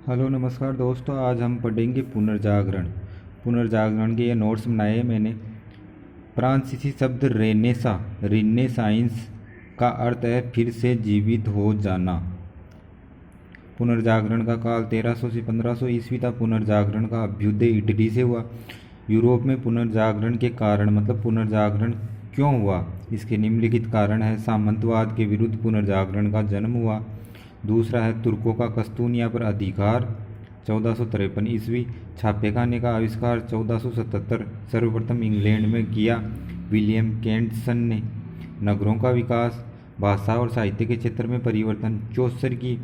Hello नमस्कार दोस्तों। आज हम पढ़ेंगे पुनर्जागरण। पुनर्जागरण के ये नोट्स बनाए हैं मैंने। फ्रांसीसी शब्द रेनेसाइंस का अर्थ है फिर से जीवित हो जाना। पुनर्जागरण का काल 1300 से 1500 ईस्वी था। पुनर्जागरण का अभ्युदय इटली से हुआ। यूरोप में पुनर्जागरण के कारण मतलब पुनर्जागरण क्यों हुआ, इसके निम्नलिखित कारण है। सामंतवाद के विरुद्ध पुनर्जागरण का जन्म हुआ। दूसरा है तुर्कों का कस्तूनिया पर अधिकार 1453 ईस्वी। छापेखाने का आविष्कार 1477 सर्वप्रथम इंग्लैंड में किया विलियम केंटसन ने। नगरों का विकास, भाषा और साहित्य के क्षेत्र में परिवर्तन। चौसर की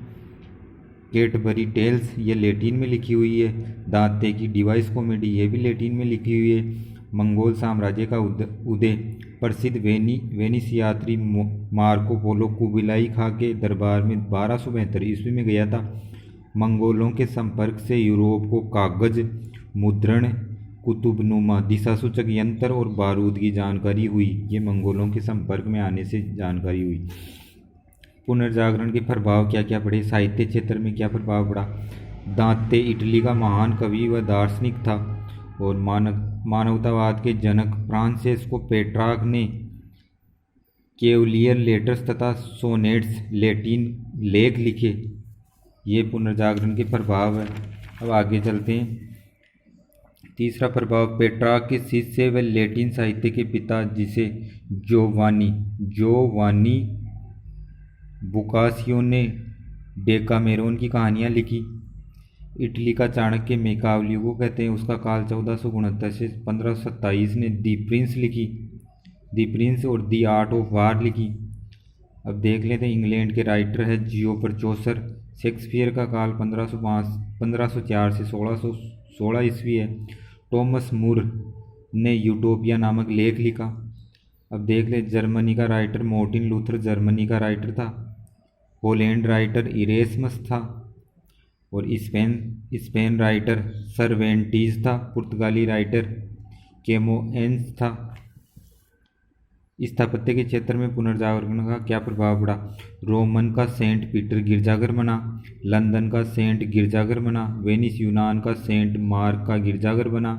कैडबरी टेल्स ये लैटिन में लिखी हुई है। दांते की डिवाइस कॉमेडी ये भी लैटिन में लिखी हुई है। मंगोल साम्राज्य का उदय। प्रसिद्ध वेनिस यात्री मार्को पोलो कुबिलाई खां के दरबार में 1272 ईस्वी में गया था। मंगोलों के संपर्क से यूरोप को कागज, मुद्रण, कुतुबनुमा, दिशासूचक यंत्र और बारूद की जानकारी हुई। ये मंगोलों के संपर्क में आने से जानकारी हुई। पुनर्जागरण के प्रभाव क्या क्या पड़े। साहित्य क्षेत्र में क्या प्रभाव पड़ा। दांते इटली का महान कवि व दार्शनिक था और मानवतावाद के जनक फ्रांसेस्को पेट्रार्क ने कैवलियर लेटर्स तथा सोनेट्स लैटिन लेख लिखे। ये पुनर्जागरण के प्रभाव है। अब आगे चलते हैं। तीसरा प्रभाव, पेट्रार्क के शिष्य व लैटिन साहित्य के पिता जिसे जोवानी बुकासियो ने डेकामेरोन की कहानियाँ लिखी। इटली का चाणक्य मेकावलियो को कहते हैं। उसका काल 1469 से 1527 ने दी प्रिंस लिखी। दी प्रिंस और दी आर्ट ऑफ वार लिखी। अब देख लेते हैं। इंग्लैंड के राइटर है जियोफर चौसर। शेक्सपियर का काल 1504 से 1616 ईस्वी है। टॉमस मूर ने यूटोपिया नामक लेख लिखा। अब देख ले। जर्मनी का राइटर मार्टिन लूथर जर्मनी का राइटर था। होलैंड राइटर इरेस्मस था और स्पेन राइटर सर्वेंटीज था। पुर्तगाली राइटर कैमोएंस था। स्थापत्य के क्षेत्र में पुनर्जागरण का क्या प्रभाव पड़ा। रोमन का सेंट पीटर गिरजाघर बना। लंदन का सेंट गिरजाघर बना। वेनिस यूनान का सेंट मार्क का गिरजाघर बना।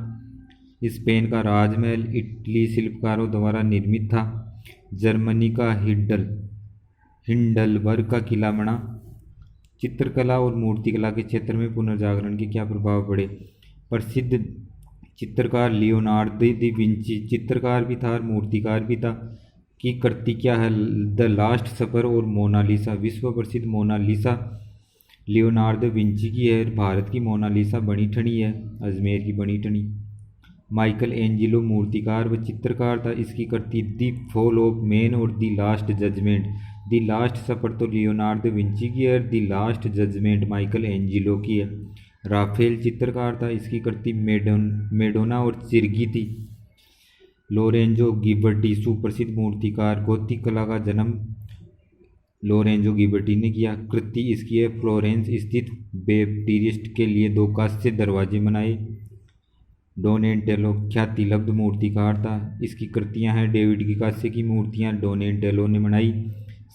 स्पेन का राजमहल इटली शिल्पकारों द्वारा निर्मित था। जर्मनी का हिंडलबर्ग का किला बना। चित्रकला और मूर्तिकला के क्षेत्र में पुनर्जागरण के क्या प्रभाव पड़े। प्रसिद्ध चित्रकार लियोनार्दो दा विंची चित्रकार भी था और मूर्तिकार भी था। की कृति क्या है। द लास्ट सपर और मोनालिसा। विश्व प्रसिद्ध मोनालिसा लियोनार्दो विंची की है। भारत की मोनालिसा बनी ठनी है, अजमेर की बनी ठनी। माइकल एंजिलो मूर्तिकार व चित्रकार था। इसकी कृति दी फॉल ऑफ मैन और the last judgement. The last supper तो लियोनार्दो विंची की है, the last judgement Michelangelo की है। राफेल चित्रकार था। इसकी कृति मेडोना और चिरगी थी। लोरेंजो गिबर्टी सुप्रसिद्ध मूर्तिकार। गोथिक कला का जन्म लोरेंजो गिबर्टी ने किया। कृति इसकी है फ्लोरेंस स्थित बैप्टिस्ट के लिए 2 कांस्य दरवाजे बनाए। डोनेटेलो ख्यातिलब्ध मूर्तिकार था। इसकी कृतियां हैं डेविड की कांस्य की मूर्तियां डोनेटेलो ने बनाई।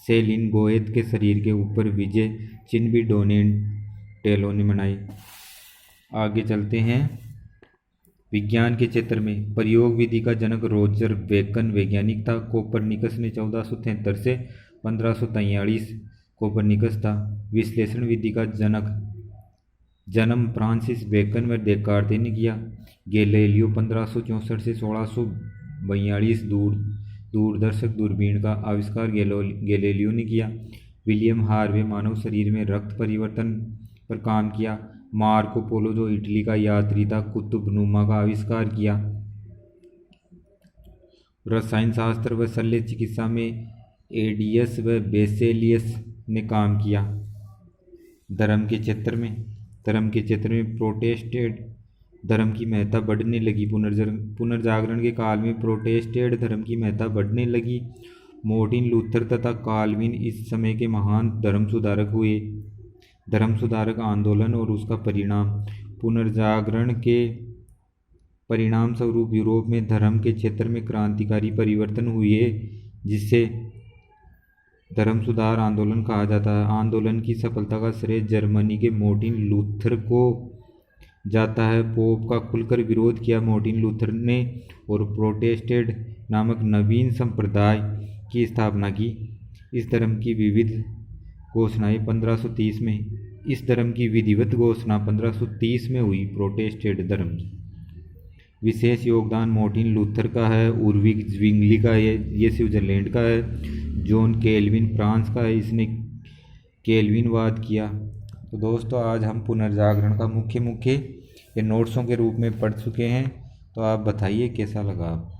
सेलिन गोएत के शरीर के ऊपर विजय चिन्ह भी डोनेटेलो ने बनाए। आगे चलते हैं। विज्ञान के क्षेत्र में प्रयोग विधि का जनक रोजर बेकन वैज्ञानिक था। कोपरनिकस ने 1473 से 1543 कोपरनिकस था। विश्लेषण विधि का जन्म फ्रांसिस बेकन व देकार्ते ने किया। गैलीलियो 1564 से 1642 दूरदर्शक दूरबीन का आविष्कार गैलीलियो ने किया। विलियम हार्वे मानव शरीर में रक्त परिवर्तन पर काम किया। मार्को पोलो जो इटली का यात्री था, कुतुबनुमा का आविष्कार किया। रसायन शास्त्र व शल्य चिकित्सा में एडियस व बेसेलियस ने काम किया। धर्म के क्षेत्र में प्रोटेस्टेंट धर्म की महत्ता बढ़ने लगी। पुनर्जागरण के काल में प्रोटेस्टेंट धर्म की महत्ता बढ़ने लगी। मार्टिन लूथर तथा काल्विन इस समय के महान धर्म सुधारक हुए। धर्म सुधारक आंदोलन और उसका परिणाम। पुनर्जागरण के परिणाम स्वरूप यूरोप में धर्म के क्षेत्र में क्रांतिकारी परिवर्तन हुए, जिससे धर्म सुधार आंदोलन कहा जाता है। आंदोलन की सफलता का श्रेय जर्मनी के मार्टिन लूथर को जाता है। पोप का खुलकर विरोध किया मार्टिन लूथर ने और प्रोटेस्टेंट नामक नवीन संप्रदाय की स्थापना की। इस धर्म की विविध घोषणाएं 1530 में इस धर्म की विधिवत घोषणा 1530 में हुई। प्रोटेस्टेंट धर्म विशेष योगदान मार्टिन लूथर का है। उर्विग zwingli का है, ये स्विट्जरलैंड का है। जॉन कैल्विन फ्रांस का है, इसने कैल्विनवाद किया। तो दोस्तों आज हम पुनर्जागरण का मुख्य ये नोट्सों के रूप में पढ़ चुके हैं। तो आप बताइए कैसा लगा आप।